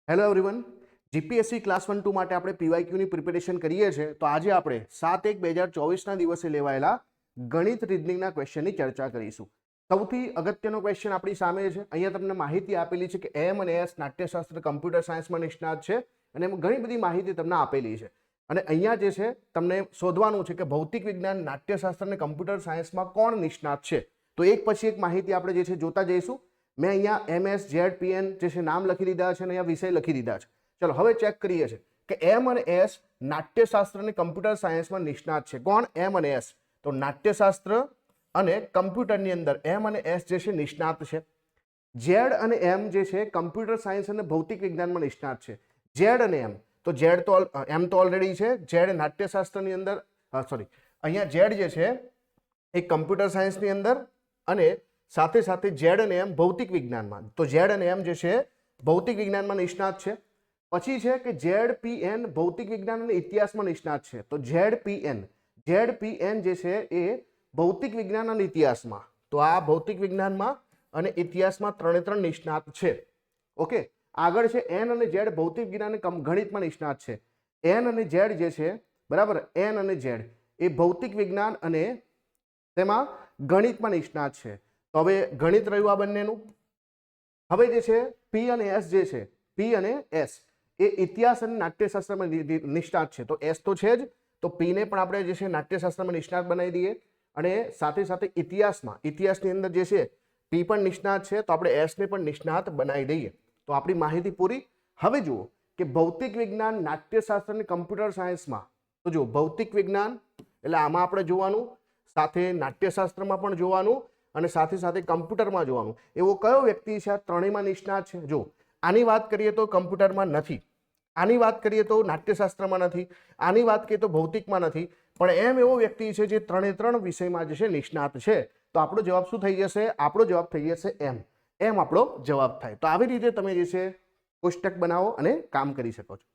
Hello everyone, GPSC class 1-2 માટે આપણે પીવાયક્યુની preparation કરીએ છીએ. તો આજે આપણે 7/1/2024ના દિવસે લેવાયેલા ગણિત રીઝનિંગના ક્વેશ્ચનની ચર્ચા કરીશું. સૌથી અગત્યનો ક્વેશ્ચન આપણી સામે છે. અહીંયા તમને માહિતી આપેલી છે કે એમ અને એસ નાટ્યશાસ્ત્ર કમ્પ્યુટર સાયન્સમાં નિષ્ણાત છે અને એમાં ઘણી બધી માહિતી તમને આપેલી છે. અને અહીંયા જે છે તમને શોધવાનું છે કે ભૌતિક વિજ્ઞાન, નાટ્યશાસ્ત્ર અને કમ્પ્યુટર સાયન્સમાં કોણ નિષ્ણાત છે. તો એક પછી એક માહિતી આપણે જે છે જોતા જઈશું. મેં અહીંયા MS ZPN જે છે નામ લખી દીધા છે અને અહીંયા વિષય લખી દીધા છે. ચલો હવે ચેક કરીએ છીએ કે એમ અને એસ નાટ્યશાસ્ત્ર અને કમ્પ્યુટર સાયન્સમાં નિષ્ણાત છે. કોણ? એમ અને એસ. તો નાટ્યશાસ્ત્ર અને કમ્પ્યુટરની અંદર એમ અને એસ જે છે નિષ્ણાત છે. ઝેડ અને એમ જે છે કમ્પ્યુટર સાયન્સ અને ભૌતિક વિજ્ઞાનમાં નિષ્ણાત છે. ઝેડ અને એમ તો ઝેડ તો એમ તો ઓલરેડી છે. ઝેડ નાટ્યશાસ્ત્રની અંદર અહીંયા ઝેડ જે છે એ કમ્પ્યુટર સાયન્સની અંદર અને સાથે સાથે ઝેડ અને એમ ભૌતિક વિજ્ઞાનમાં. તો ઝેડ અને એમ જે છે ભૌતિક વિજ્ઞાનમાં નિષ્ણાત છે. પછી છે કે ZPN ભૌતિક વિજ્ઞાન અને ઇતિહાસમાં નિષ્ણાત છે. તો ZPN જે છે એ ભૌતિક વિજ્ઞાન અને ઇતિહાસમાં. તો આ ભૌતિક વિજ્ઞાનમાં અને ઇતિહાસમાં ત્રણે નિષ્ણાત છે. ઓકે, આગળ છે એન અને ઝેડ ભૌતિક વિજ્ઞાન અને ગણિતમાં નિષ્ણાત છે. એન અને ઝેડ જે છે બરાબર, એન અને ઝેડ એ ભૌતિક વિજ્ઞાન અને તેમાં ગણિતમાં નિષ્ણાત છે. તો હવે ગણિત રહ્યું આ બંનેનું. હવે જે છે પી અને એસ જે છે, પી અને એસ એ ઇતિહાસ અને નાટ્યશાસ્ત્રમાં નિષ્ણાત છે. તો એસ તો છે જ, તો પી ને પણ આપણે જે છે નાટ્યશાસ્ત્રમાં નિષ્ણાત બનાવી દઈએ અને સાથે સાથે ઇતિહાસની અંદર જે છે પી પણ નિષ્ણાત છે, તો આપણે એસ ને પણ નિષ્ણાત બનાવી દઈએ. તો આપણી માહિતી પૂરી. હવે જુઓ કે ભૌતિક વિજ્ઞાન, નાટ્યશાસ્ત્ર અને કમ્પ્યુટર સાયન્સમાં તો જુઓ ભૌતિક વિજ્ઞાન એટલે આમાં આપણે જોવાનું, સાથે નાટ્યશાસ્ત્રમાં પણ જોવાનું અને સાથે સાથે કમ્પ્યુટરમાં જોવાનું. એવો કયો વ્યક્તિ છે આ ત્રણેયમાં નિષ્ણાત છે? જો આની વાત કરીએ તો કમ્પ્યુટરમાં નથી, આની વાત કરીએ તો નાટ્યશાસ્ત્રમાં નથી, આની વાત કરીએ તો ભૌતિકમાં નથી, પણ એમ એવો વ્યક્તિ છે જે ત્રણ વિષયમાં જે છે નિષ્ણાત છે. તો આપણો જવાબ શું થઈ જશે? આપણો જવાબ થઈ જશે એમ આપણો જવાબ થાય. તો આવી રીતે તમે જે છે કોષ્ટક બનાવો અને કામ કરી શકો છો.